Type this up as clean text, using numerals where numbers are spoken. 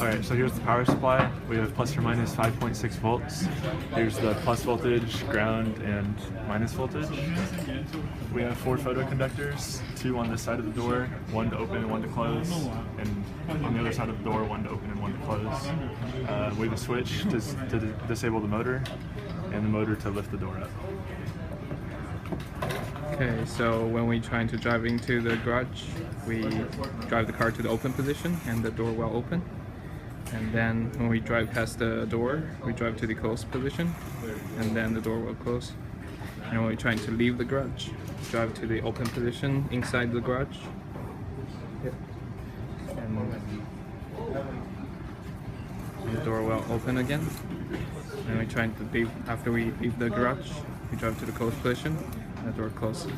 Alright, so here's the power supply. We have plus or minus 5.6 volts. Here's the plus voltage, ground, and minus voltage. We have 4 photoconductors, 2 on this side of the door, 1 to open and 1 to close, and on the other side of the door, 1 to open and 1 to close. We have a switch to disable the motor, and the motor to lift the door up. Okay, so when we try to drive into the garage, we drive the car to the open position and the door will open. And then when we drive past the door, we drive to the closed position and then the door will close. And when we're trying to leave the garage, drive to the open position inside the garage. Yep. And the door will open again. And we're trying to leave, after we leave the garage, we drive to the closed position and the door closes.